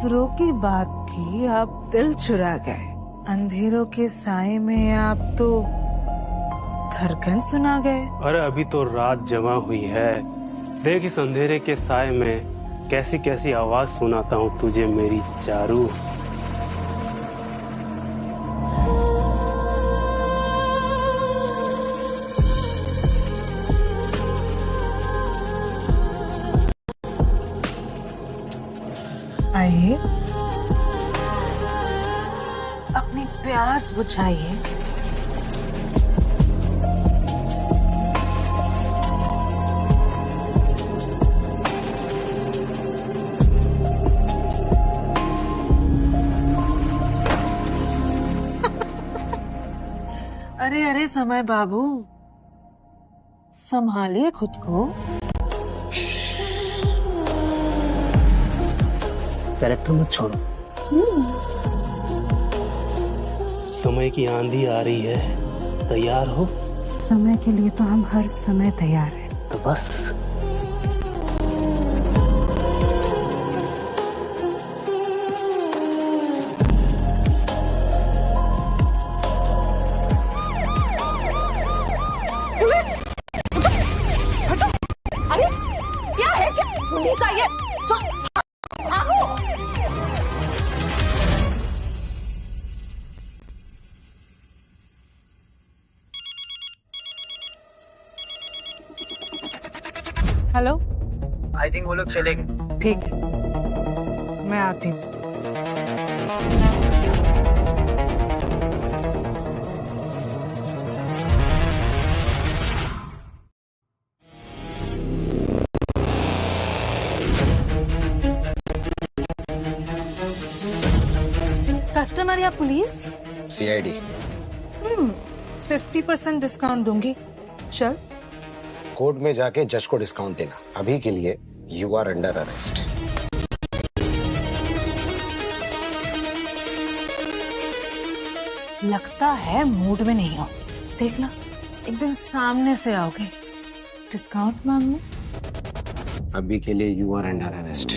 नजरों की बात की, आप दिल चुरा गए। अंधेरों के साए में आप तो धड़कन सुना गए। अरे अभी तो रात जमा हुई है, देख इस अंधेरे के साए में कैसी कैसी आवाज सुनाता हूँ तुझे मेरी चारू। आइए, अपनी प्यास बुझाइए। अरे अरे समय बाबू, संभालिए खुद को। कैरेक्टर मत छोड़ो। समय की आंधी आ रही है, तैयार हो? समय के लिए तो हम हर समय तैयार हैं। तो बस अरे क्या है, क्या पुलिस आई है? हेलो, आई थिंक वो लोग चले गए। ठीक है, मैं आती हूँ। कस्टमर या पुलिस? सीआईडी। 50% डिस्काउंट दूंगी। चल। कोर्ट में जाके जज को डिस्काउंट देना। अभी के लिए यू आर अंडर अरेस्ट। लगता है मूड में नहीं हो। देखना, एक दिन सामने से आओगे, डिस्काउंट मांगने। अभी के लिए यू आर अंडर अरेस्ट।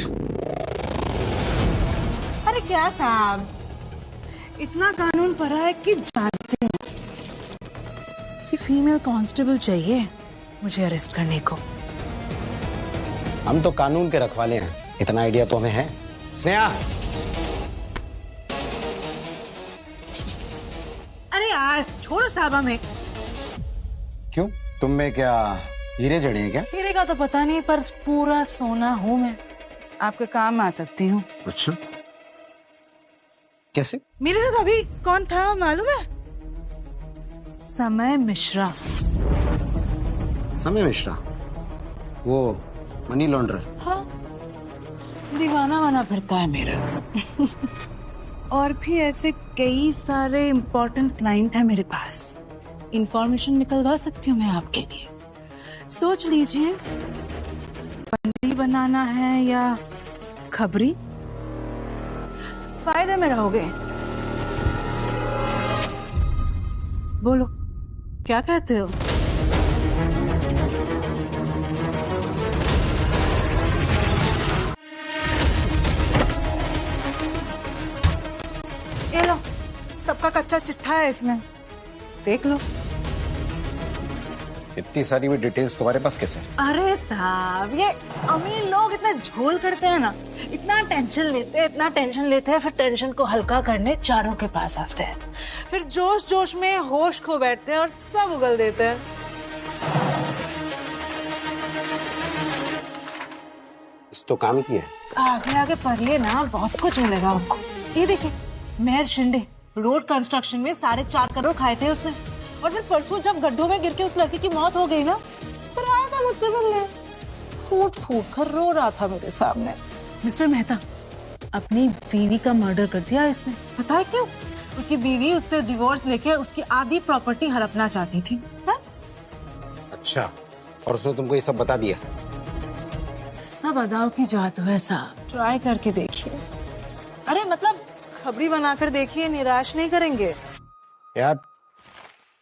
अरे क्या साहब, इतना कानून पढ़ा है कि जानते हैं कि फीमेल कांस्टेबल चाहिए मुझे अरेस्ट करने को। हम तो कानून के रखवाले हैं, इतना आइडिया तो हमें है। स्नेहा, अरे यार छोड़ो साहब हमें। क्यों, तुम में क्या हीरे जड़े हैं क्या? हीरे का तो पता नहीं, पर पूरा सोना हूँ मैं। आपके काम आ सकती हूँ। अच्छा, कैसे? मेरे साथ अभी कौन था मालूम है? समय मिश्रा। समय मिश्रा, वो मनी लॉन्ड्रर। हाँ, दीवाना बना फिरता है मेरा। और भी ऐसे कई सारे इम्पोर्टेंट क्लाइंट है मेरे पास। इंफॉर्मेशन निकलवा सकती हूँ मैं आपके लिए। सोच लीजिए, बंदी बनाना है या खबरी। फायदे में रहोगे। बोलो, क्या कहते हो? ये लो, सबका कच्चा चिट्ठा है इसमें, देख लो। इतनी सारी भी डिटेल्स तुम्हारे पास कैसे? अरे साहब, ये अमीर लोग इतना झोल करते हैं ना, इतना टेंशन लेते हैं, फिर टेंशन को हल्का करने चारों के पास आते हैं, फिर जोश जोश में होश खो बैठते हैं और सब उगल देते हैं। इस तो काम की है। आगे आगे पढ़िए ना, बहुत कुछ मिलेगा आपको। ये देखिए, मेहर शिंदे रोड कंस्ट्रक्शन में 4.5 करोड़ खाए थे उसने, और फिर परसों जब गड्ढों में गिर के उस लड़की की मौत हो गई ना, फिर आया था मुझसे मिलने, फूट फूट कर रो रहा था मेरे सामने। मिस्टर मेहता, अपनी बीवी का मर्डर कर दिया इसने। पता है क्यों? उसकी बीवी उससे डिवोर्स लेके उसकी आधी प्रॉपर्टी हड़पना चाहती थी। बस। अच्छा, और उसने तुमको ये सब बता दिया? सब अदाओं की जादू है साहब, ट्राई करके देखिए। अरे मतलब खबरी बनाकर देखिए, निराश नहीं करेंगे। यार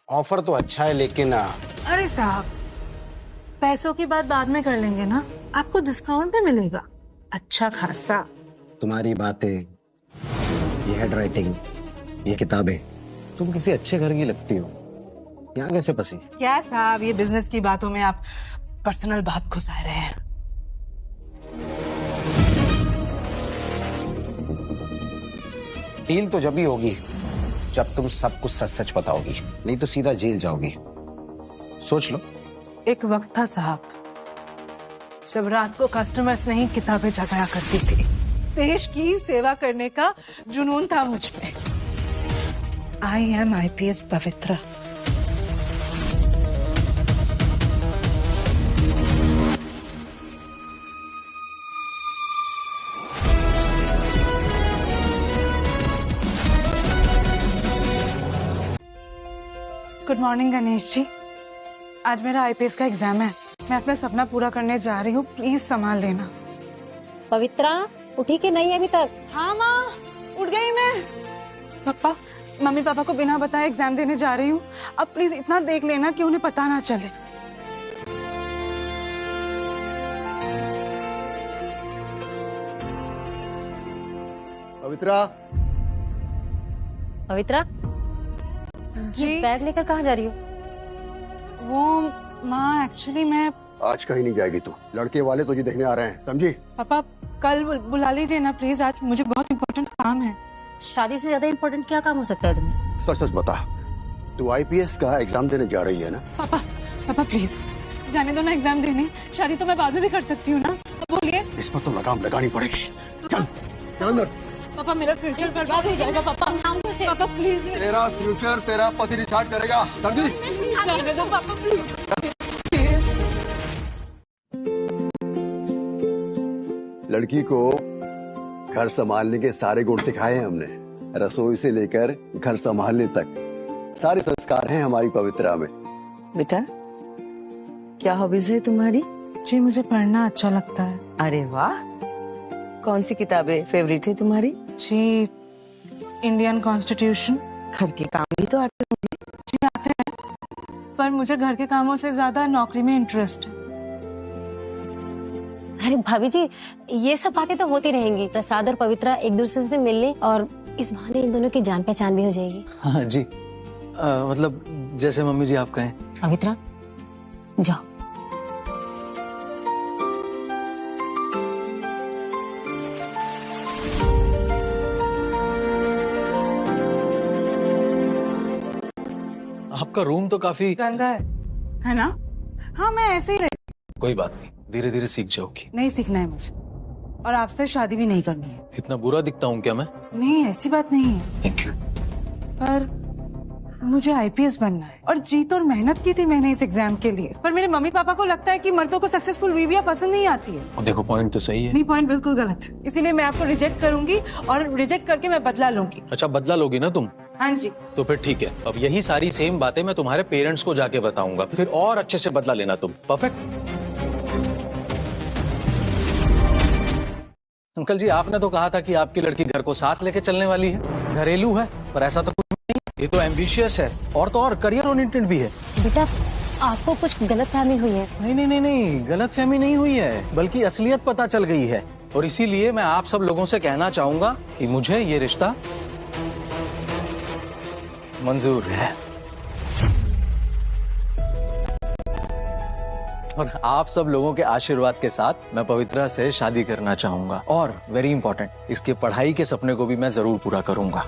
ऑफर तो अच्छा है, लेकिन अरे साहब, पैसों की बात बाद में कर लेंगे ना, आपको डिस्काउंट भी मिलेगा अच्छा खासा। तुम्हारी बातें, ये हैंडराइटिंग, ये किताबें, तुम किसी अच्छे घर की लगती हो। यहाँ कैसे फंसी? क्या साहब, ये बिजनेस की बातों में आप पर्सनल बात घुसा रहे हैं। डील तो जब भी होगी जब तुम सब कुछ सच सच बताओगी, नहीं तो सीधा जेल जाओगी। सोच लो। एक वक्त था साहब जब रात को कस्टमर्स नहीं किताबें जगाया करती थी। देश की सेवा करने का जुनून था मुझ में। I am IPS Pavitra. Good morning Ganesh ji. आज मेरा IPS का एग्जाम है। मैं अपना सपना पूरा करने जा रही हूँ, प्लीज संभाल लेना। पवित्रा उठी कि नहीं अभी तक? हाँ माँ, उठ गई मैं। पापा, मम्मी पापा को बिना बताए एग्जाम देने जा रही हूँ। अब प्लीज इतना देख लेना कि उन्हें पता ना चले। पवित्रा, पवित्रा जी बैग लेकर कहाँ जा रही हो? वो माँ, एक्चुअली मैं आज कहीं नहीं जाएगी तू। लड़के वाले तुझे देखने आ रहे हैं, समझी? पापा कल बुला लीजिए ना प्लीज, आज मुझे बहुत इम्पोर्टेंट काम है। शादी से ज्यादा इम्पोर्टेंट क्या काम हो सकता है तुम्हें? सच सच बता, तू IPS का एग्जाम देने जा रही है ना? पापा पापा प्लीज जाने दो ना एग्जाम देने। शादी तो मैं बाद में भी कर सकती हूँ ना। बोलिए। इस पर तो लगाम लगानी पड़ेगी। चल चल अंदर। पापा मेरा फ्यूचर बर्बाद हो जाएगा। पापा पापा प्लीज तेरा फ्यूचर तेरा पति डिसाइड करेगा, समझी? जाने दो पापा प्लीज। लड़की को घर संभालने के सारे गुण सिखाए हैं हमने। रसोई से लेकर घर संभालने तक सारे संस्कार हैं हमारी पवित्रा में। बेटा, क्या हॉबीज है तुम्हारी? जी मुझे पढ़ना अच्छा लगता है। अरे वाह, कौन सी किताबें फेवरेट है तुम्हारी? जी इंडियन कॉन्स्टिट्यूशन। घर के काम भी तो आते होंगे। जी आते हैं, पर मुझे घर के कामों से ज्यादा नौकरी में इंटरेस्ट है। अरे भाभी जी, ये सब बातें तो होती रहेंगी। प्रसाद और पवित्रा एक दूसरे से मिलने और इस बहाने इन दोनों की जान पहचान भी हो जाएगी। हाँ जी, मतलब जैसे मम्मी जी आप कहें। पवित्रा जाओ। आपका रूम तो काफी गंदा है ना? हाँ मैं ऐसे ही रहती। कोई बात नहीं, धीरे धीरे सीख जाओगी। नहीं सीखना है मुझे, और आपसे शादी भी नहीं करनी है। इतना बुरा दिखता हूँ क्या मैं? नहीं ऐसी बात नहीं है, थैंक यू। पर मुझे IPS बनना है और जी तो मेहनत की थी मैंने इस एग्जाम के लिए। पर मेरे मम्मी पापा को लगता है कि मर्दों को सक्सेसफुल बीवियां पसंद नहीं आती है। देखो पॉइंट तो सही है। नहीं, पॉइंट बिल्कुल गलत है। इसीलिए मैं आपको रिजेक्ट करूंगी और रिजेक्ट करके मैं बदला लूंगी। अच्छा, बदला लोगी ना तुम? हाँ जी। तो फिर ठीक है, अब यही सारी सेम बातें मैं तुम्हारे पेरेंट्स को जाके बताऊंगा, फिर और अच्छे से बदला लेना तुम। परफेक्ट। अंकल जी, आपने तो कहा था कि आपकी लड़की घर को साथ लेके चलने वाली है, घरेलू है, पर ऐसा तो कुछ नहीं। ये तो एम्बिशियस है और तो और करियर ओरिएंटेड भी है। बेटा आपको कुछ गलतफहमी हुई है। नहीं नहीं नहीं नहीं, गलतफहमी नहीं हुई है, बल्कि असलियत पता चल गई है। और इसीलिए मैं आप सब लोगों से कहना चाहूंगा कि मुझे ये रिश्ता मंजूर है। और आप सब लोगों के आशीर्वाद के साथ मैं पवित्रा से शादी करना चाहूंगा। और वेरी इंपॉर्टेंट, इसके पढ़ाई के सपने को भी मैं जरूर पूरा करूंगा।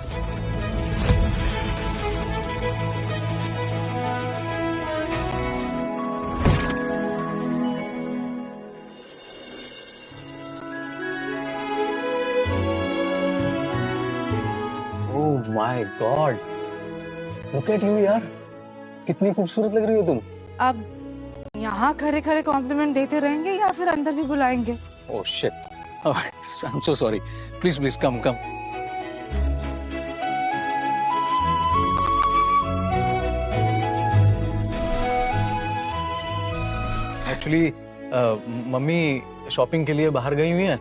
Oh my God, look at you यार, कितनी खूबसूरत लग रही हो तुम। अब यहाँ खड़े खड़े कॉम्प्लीमेंट देते रहेंगे या फिर अंदर भी बुलाएंगे? Oh shit, I am so sorry. Please please come come. Actually mummy shopping के लिए बाहर गई हुई हैं,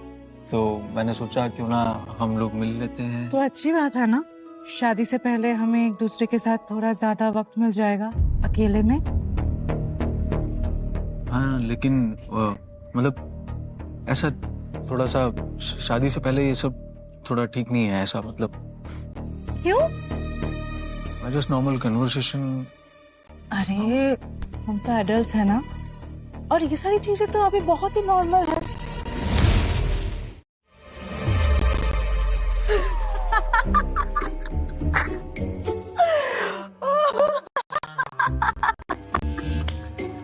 तो मैंने सोचा क्यों ना हम लोग मिल लेते हैं। तो अच्छी बात है ना, शादी से पहले हमें एक दूसरे के साथ थोड़ा ज्यादा वक्त मिल जाएगा अकेले में। हाँ लेकिन मतलब ऐसा थोड़ा सा शादी से पहले ये सब थोड़ा ठीक नहीं है, ऐसा मतलब क्यों? Just normal conversation. अरे हम तो एडल्ट्स है ना, और ये सारी चीजें तो अभी बहुत ही नॉर्मल है।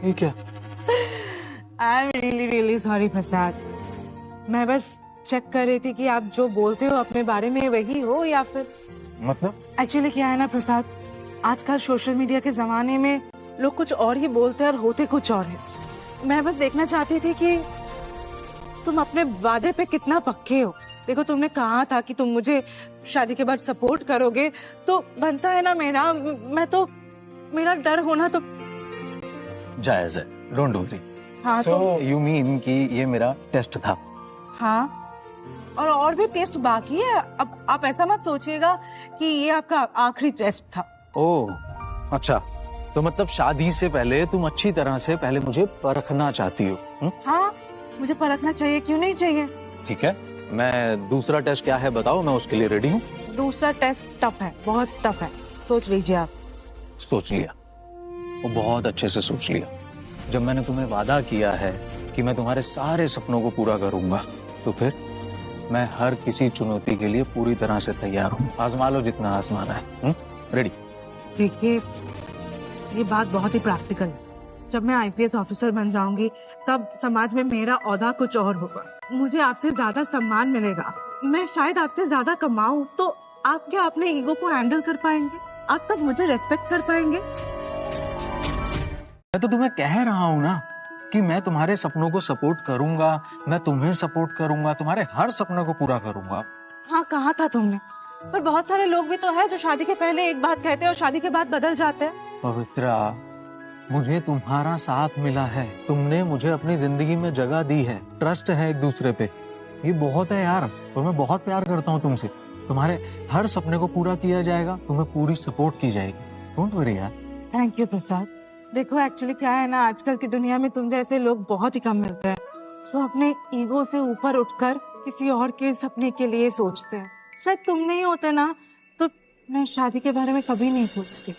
ये क्या? I am really really sorry Prasad. मैं बस चेक कर रही थी कि आप जो बोलते हो अपने बारे में वही हो या फिर मतलब एक्चुअली क्या है ना प्रसाद, आजकल सोशल मीडिया के जमाने में लोग कुछ और ही बोलते हैं और होते कुछ और है। मैं बस देखना चाहती थी कि तुम अपने वादे पे कितना पक्के हो। देखो तुमने कहा था कि तुम मुझे शादी के बाद सपोर्ट करोगे, तो बनता है ना मेरा डर होना तो जायज है, डोंट वरी। हाँ सो यू मीन कि ये मेरा टेस्ट था? हाँ, और भी टेस्ट बाकी है। अब आप ऐसा मत सोचिएगा कि ये आपका आखिरी टेस्ट था। ओह अच्छा, तो मतलब शादी से पहले तुम अच्छी तरह से पहले मुझे परखना चाहती हो? हाँ, मुझे परखना चाहिए, क्यों नहीं चाहिए। ठीक है, मैं दूसरा टेस्ट क्या है बताओ, मैं उसके लिए रेडी हूँ। दूसरा टेस्ट टफ है, बहुत टफ है, सोच लीजिए आप। सोच लिया, वो बहुत अच्छे से सोच लिया। जब मैंने तुम्हें वादा किया है कि मैं तुम्हारे सारे सपनों को पूरा करूंगा, तो फिर मैं हर किसी चुनौती के लिए पूरी तरह से तैयार हूँ। आजमा लो जितना आजमाना है। रेडी? देखिए, ये बात बहुत ही प्रैक्टिकल है। जब मैं आईपीएस ऑफिसर बन जाऊंगी, तब समाज में मेरा ओहदा कुछ और होगा। मुझे आपसे ज्यादा सम्मान मिलेगा, मैं शायद आपसे ज्यादा कमाऊं, तो आप क्या अपने ईगो को हैंडल कर पाएंगे? आप तब मुझे रेस्पेक्ट कर पाएंगे? मैं तो तुम्हें कह रहा हूँ ना कि मैं तुम्हारे सपनों को सपोर्ट करूंगा, मैं तुम्हें सपोर्ट करूंगा, तुम्हारे हर सपनों को पूरा करूंगा। हाँ, कहा था तुमने, पर बहुत सारे लोग भी तो है जो शादी के पहले एक बात कहते हैं और शादी के बाद बदल जाते हैं। पवित्रा, मुझे तुम्हारा साथ मिला है, तुमने मुझे अपनी जिंदगी में जगह दी है, ट्रस्ट है एक दूसरे पे, ये बहुत है यार। और मैं बहुत प्यार करता हूँ तुमसे, तुम्हारे हर सपने को पूरा किया जाएगा, तुम्हें पूरी सपोर्ट की जाएगी। डोंट वरी यार। थैंक यू प्रसाद। देखो एक्चुअली क्या है ना, आजकल की दुनिया में तुम जैसे लोग बहुत ही कम मिलते हैं जो अपने ईगो से ऊपर उठकर किसी और के सपने के लिए सोचते हैं। शायद तुम नहीं होते ना, तो मैं शादी के बारे में कभी नहीं सोचती।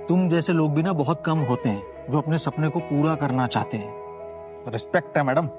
तुम जैसे लोग भी ना बहुत कम होते हैं जो अपने सपने को पूरा करना चाहते हैं। रिस्पेक्ट है मैडम।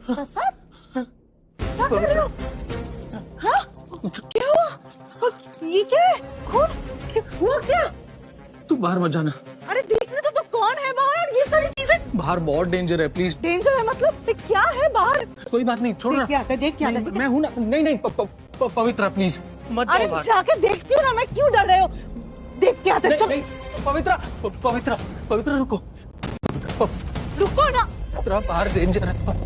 प्रसाद, क्या कर रहे हो? हाँ? क्या हुआ? ये क्या है? खून? हुआ क्या? तू बाहर मत जाना। अरे देखने तो कौन है बाहर और ये सारी चीजें? बाहर बहुत डेंजर है, प्लीज। डेंजर है मतलब? क्या है बाहर? कोई बात नहीं, छोड़ ना। देख के आता। मैं हूं ना। नहीं पवित्रा प्लीज मत जाओ बाहर। जाके देखती हूँ ना, मैं क्यों डर रहे हो? देख के आता। नहीं, पवित्रा रुको। रुको ना। पवित्रा बाहर डेंजर है।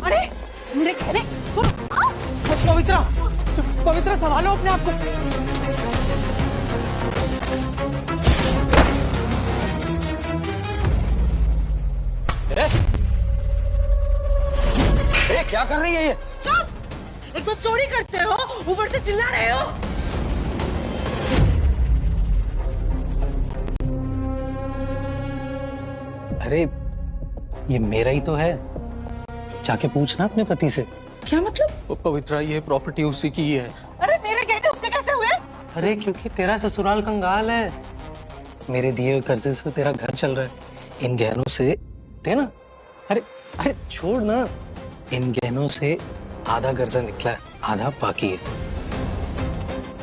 अरे मेरे कहने पवित्रा संभालो अपने आप को। क्या कर रही है ये? चुप! एक तो चोरी करते हो, ऊपर से चिल्ला रहे हो। अरे ये मेरा ही तो है, जाके पूछना अपने पति से। क्या मतलब? पवित्रा, ये प्रॉपर्टी उसी की है। अरे मेरे गहने उसके कैसे हुए? अरे क्योंकि तेरा ससुराल कंगाल है, मेरे दिए हुए कर्जे से तेरा घर चल रहा है, इन गहनों से देना। अरे छोड़ ना, इन गहनों से आधा कर्जा निकला है, आधा बाकी है।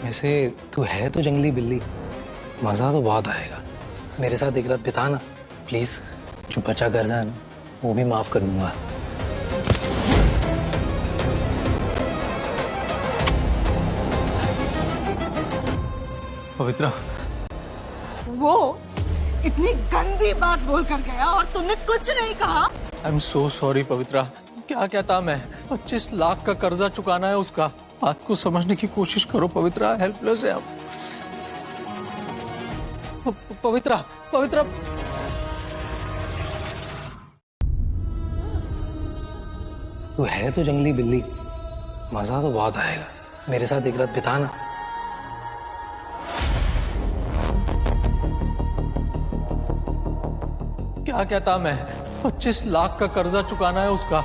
वैसे तू है तो जंगली बिल्ली, मजा तो बहुत आएगा। मेरे साथ एक रात बिता ना प्लीज, जो बचा कर्जा है ना वो भी माफ कर दूंगा। पवित्रा, वो इतनी गंदी बात बोल कर गया और तुमने कुछ नहीं कहा। आई एम सो सॉरी पवित्रा। क्या कहता मैं, 25 लाख का कर्जा चुकाना है उसका। बात को समझने की कोशिश करो पवित्रा, हेल्पलेस है हम। पवित्रा, पवित्रा, तू है तो जंगली बिल्ली, मजा तो बहुत आएगा। मेरे साथ एक रात बिता ना। क्या कहता मैं, 25 लाख का कर्जा चुकाना है उसका।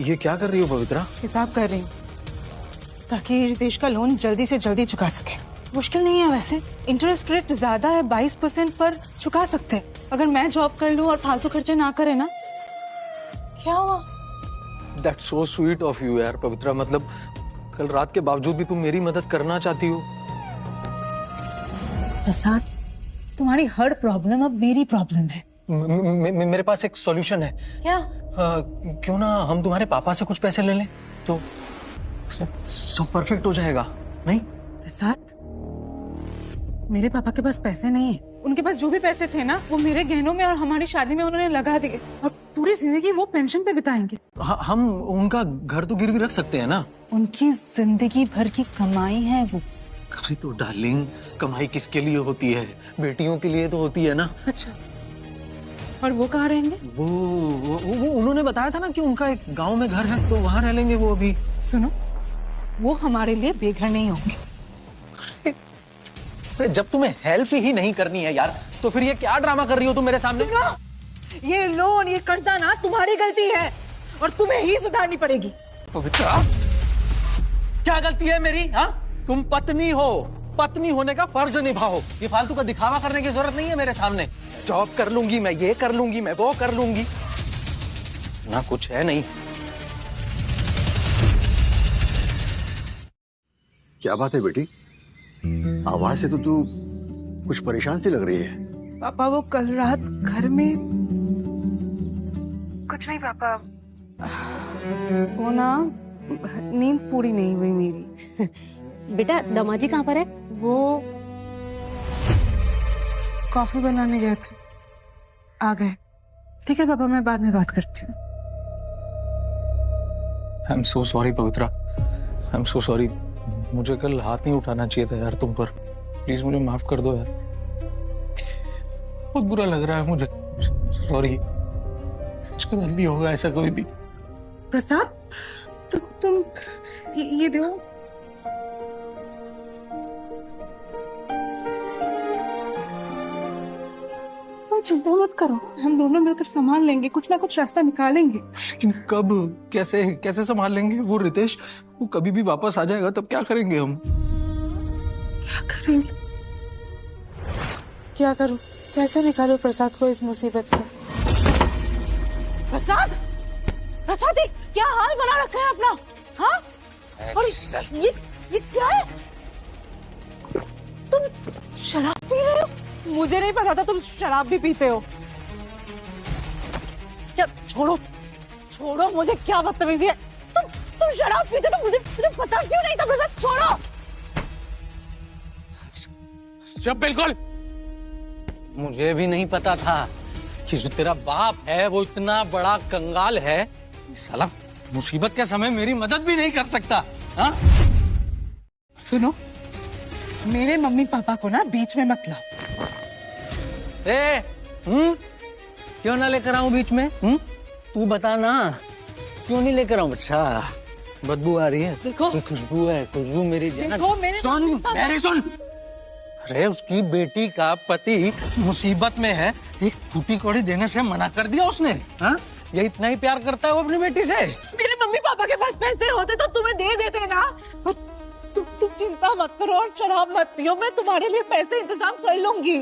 ये क्या कर रही हो पवित्रा? हिसाब कर रही हूँ ताकि रितेश का लोन जल्दी से जल्दी चुका सके। मुश्किल नहीं है वैसे, इंटरेस्ट रेट ज्यादा है, 22% पर चुका सकते हैं। अगर मैं जॉब कर लूं और फालतू खर्चे ना करे ना। क्या हुआ? That's so sweet of you यार पवित्रा। मतलब कल रात के बावजूद भी तुम मेरी मदद करना चाहती हो। प्रसाद, तुम्हारी हर प्रॉब्लम अब मेरी प्रॉब्लम है। मेरे पास एक सॉल्यूशन है। क्या? क्यों ना हम तुम्हारे पापा से कुछ पैसे ले लें, तो सब परफेक्ट हो जाएगा, नहीं? प्रसाद, मेरे पापा के पास पैसे नहीं है। उनके पास जो भी पैसे थे ना वो मेरे गहनों में और हमारी शादी में उन्होंने लगा दिए, और पूरी जिंदगी वो पेंशन पे बिताएंगे। हम उनका घर तो गिरवी रख सकते हैं ना। उनकी जिंदगी भर की कमाई है वो। अरे तो डार्लिंग, कमाई किसके लिए होती है? बेटियों के लिए तो होती है ना। अच्छा, और वो कहाँ रहेंगे? वो उन्होंने बताया था ना कि उनका एक गांव में घर है, तो वहां रह लेंगे वो अभी। सुनो, वो हमारे लिए बेघर नहीं होंगे। अरे जब तुम्हें हेल्प ही नहीं करनी है यार, तो फिर ये क्या ड्रामा कर रही हो तुम मेरे सामने? ये लोन, ये कर्जा ना तुम्हारी गलती है और तुम्हें ही सुधारनी पड़ेगी। पवित्रा, क्या गलती है मेरी? हाँ, तुम पत्नी हो, पत्नी होने का फर्ज निभाओ। ये फालतू का दिखावा करने की जरूरत नहीं है मेरे सामने। जॉब कर लूंगी मैं, ये कर लूंगी मैं, वो कर लूंगी ना, कुछ है नहीं। क्या बात है बेटी? आवाज से तो तू कुछ परेशान सी लग रही है। पापा, वो कल रात घर में कुछ नहीं पापा, वो ना नींद पूरी नहीं हुई मेरी। बेटा दामाजी कहाँ पर है? वो कॉफी बनाने गए थे, आ गए। ठीक है पापा, मैं बाद में बात करती हूँ। I am so sorry Pavitra, I am so sorry. मुझे कल हाथ नहीं उठाना चाहिए था यार तुम पर। प्लीज मुझे माफ कर दो यार, बहुत बुरा लग रहा है मुझे। सॉरी, शायद भी होगा ऐसा कोई भी। प्रसाद, तुम ये दो। तुम चिंता मत करो, हम दोनों मिलकर संभाल लेंगे, कुछ ना कुछ रास्ता निकालेंगे। लेकिन कब, कैसे कैसे संभाल लेंगे? वो रितेश, वो कभी भी वापस आ जाएगा, तब क्या करेंगे हम? क्या करेंगे? क्या करूं? कैसे निकालूं प्रसाद को इस मुसीबत से? प्रसाद, प्रसाद, क्या हाल बना रखा है अपना? हाँ? और ये क्या है? तुम शराब पी रहे हो? मुझे नहीं पता था तुम शराब भी पीते हो। क्या? छोड़ो, छोड़ो मुझे, क्या बदतमीजी है। तुम शराब पीते तो मुझे पता क्यों नहीं था प्रसाद? छोड़ो। जब बिल्कुल मुझे भी नहीं पता था कि जो तेरा बाप है वो इतना बड़ा कंगाल है। साला मुसीबत के समय मेरी मदद भी नहीं कर सकता। हाँ? सुनो, मेरे मम्मी पापा को ना बीच में मत लाओ। क्यों ना लेकर आऊं बीच में? तू बता ना, क्यों नहीं लेकर आऊं? अच्छा, बदबू आ रही है? देखो, खुशबू है, खुशबू मेरी जान। देखो, सुन। अरे उसकी बेटी का पति मुसीबत में है, एक फूटी कौड़ी देने से मना कर दिया उसने। हाँ? ये इतना ही प्यार करता है वो अपनी बेटी से? मेरे मम्मी पापा के पास पैसे होते तो तुम्हें दे देते ना। तुम चिंता मत करो और शराब मत पियो, मैं तुम्हारे लिए पैसे इंतजाम कर लूंगी।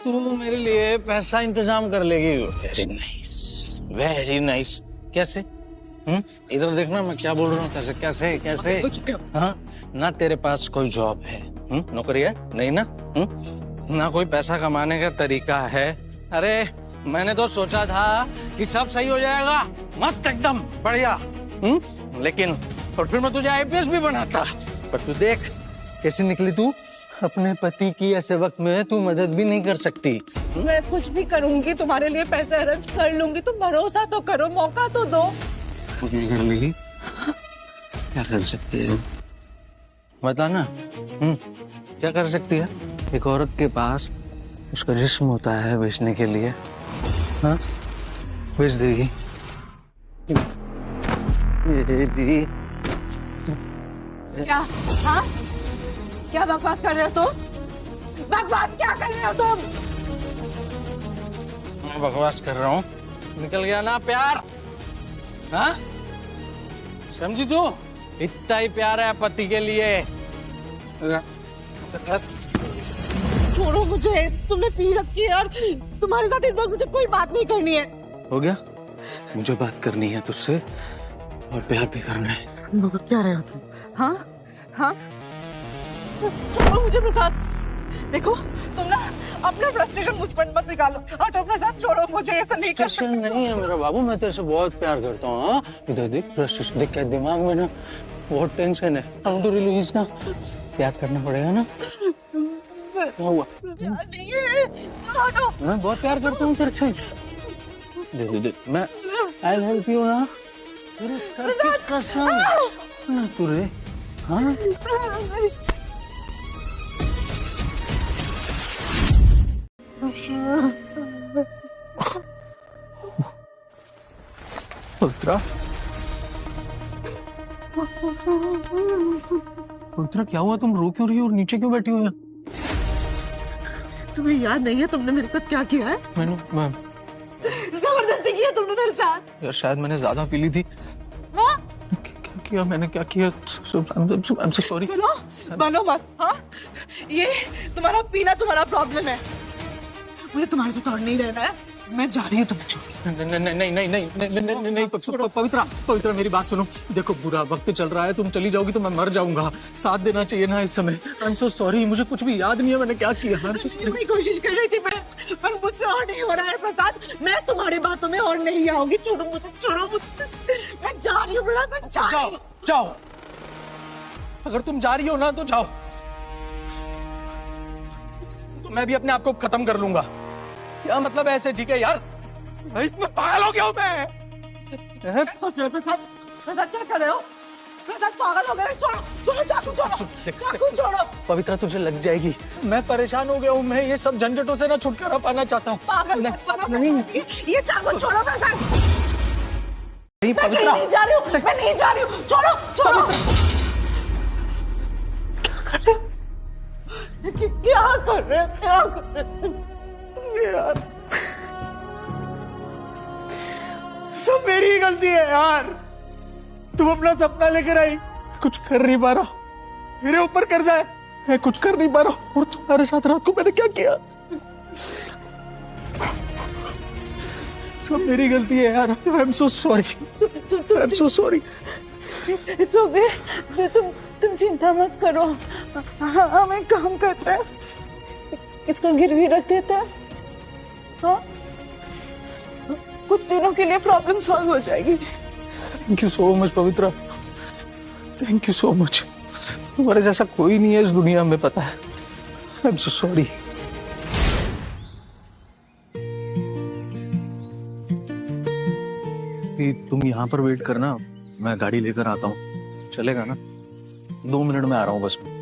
तू मेरे लिए पैसा इंतजाम कर लेगी। Very nice, very nice. कैसे? इधर देखना मैं क्या बोल रहा हूँ। कैसे कैसे कैसे? हाँ, ना तेरे पास कोई जॉब है, नौकरी है नहीं ना, ना कोई पैसा कमाने का तरीका है। अरे मैंने तो सोचा था कि सब सही हो जाएगा, मस्त एकदम बढ़िया, लेकिन और फिर मैं तुझे आईपीएस भी बनाता। पर तू देख कैसे निकली तू। अपने पति की ऐसे वक्त में तू मदद भी नहीं कर सकती। मैं कुछ भी करूंगी, तुम्हारे लिए पैसे अरेंज कर लूंगी। तुम भरोसा तो करो, मौका तो दो। कुछ नहीं कर लेगी? क्या कर सकती है बता ना। क्या कर सकती है? एक औरत के पास उसका जिस्म होता है बेचने के लिए, हाँ बेच देगी। क्या? हाँ, क्या बकवास कर रहे हो तुम? बकवास क्या कर रहे हो तुम? मैं बकवास कर रहा हूँ? निकल गया ना प्यार, हाँ? समझी तू? इतना ही प्यार है पति के लिए। छोड़ो मुझे, तुमने पी रखी है और तुम्हारे साथ इस वक्त मुझे कोई बात नहीं करनी है। हो गया? मुझे बात करनी है तुझसे और प्यार भी करना है। मगर क्या रहे हो तुम? हाँ हाँ, छोड़ो मुझे प्रसाद। देखो तुम ना अपना फ्रस्ट्रेशन मुझ पर मत निकालो और प्रसाद छोड़ो मुझे, ऐसा नहीं कर सकते। नहीं है मेरा बाबू, मैं तेरे से बहुत प्यार करता हूँ। हाँ इधर देख, फ्रस्ट्रेशन देख के दिमाग में ना बहुत टेंशन है। हाउ टू रिलीज ना, प्यार करना पड़ेगा ना। क्या हुआ? नहीं है, छोड़ो। मैं बहुत प्यार करता हूँ तेरे से। दे मैं आई हेल्प यू ना, तेरे सर की कसम ना तुरे। हाँ पवित्रा, पवित्रा क्या हुआ? तुम रो क्यों रही हो और नीचे क्यों बैठी हो? तुम्हें याद नहीं है तुमने मेरे साथ क्या किया है? मैं जबरदस्ती किया तुमने मेरे साथ। यार शायद मैंने ज्यादा पी ली थी। हाँ? क्या किया मैंने? क्या किया? I'm so sorry। सुनो, बनो मत। हाँ, ये तुम्हारा पीना तुम्हारा प्रॉब्लम है, मुझे तुम्हारे साथ और नहीं रहना है। मैं जा रही हूँ तुम्हें छोड़ के। नहीं पवित्रा, पवित्रा मेरी बात सुनो। देखो बुरा वक्त चल रहा है, तुम चली जाओगी तो मैं मर जाऊंगा। साथ देना चाहिए ना इस समय। आई एम सो सॉरी, मुझे कुछ भी याद नहीं है मैंने क्या किया। मैं कोशिश कर रही थी मैं, पर मुझसे और नहीं हो रहा है प्रसाद। मैं तुम्हारी बातों में और नहीं आऊंगी। छोड़ो मुझे, छोड़ो मुझे। मैं जा रही हूँ प्रसाद, मैं जा रही हूँ। जाओ, अगर तुम जा रही हो ना तो जाओ, तो मैं भी अपने आप को खत्म कर लूंगा। क्या मतलब ऐसे जी के यार? इसमें पागल हो गया हूं मैं। प्रसाद, प्रसाद क्या कर रहे हो? प्रसाद पागल हो गए। छोड़ो, तुम्हें चाकू छोड़ो, चाकू छोड़ो। पवित्रा तुझे लग जाएगी। मैं परेशान हो गया हूँ, मैं ये सब झंझटों से ना छुटकारा पाना चाहता हूँ। पागल नहीं, ये चाकू छोड़ो प्रसाद। नहीं पवित्रा, मैं नहीं जा रही हूँ, मैं नहीं जा रही हूँ। छोड़ो, छोड़ो। क्या कर रहे हो? क्या कर रहे हो? क्या कर रहे हो? यार सब मेरी ही गलती है यार। तुम अपना सपना लेकर आई, कुछ कर नहीं पा रहा, मेरे ऊपर कर्जा है, मैं कुछ कर नहीं पा रहा। और तुम्हारे साथ रात को मैंने क्या किया? सब मेरी गलती है यार। I am so sorry, I am so sorry. It's okay, तुम चिंता मत करो। हम एक काम करते हैं, इसको गिरवी रख देते हैं। हाँ, कुछ दिनों के लिए प्रॉब्लम सॉल्व हो जाएगी। Thank you so much Pavitra, thank you so much. तुम्हारे जैसा कोई नहीं है इस दुनिया में, पता है। I am so sorry. तुम यहाँ पर वेट करना, मैं गाड़ी लेकर आता हूँ। चलेगा ना? 2 मिनट में आ रहा हूँ बस में।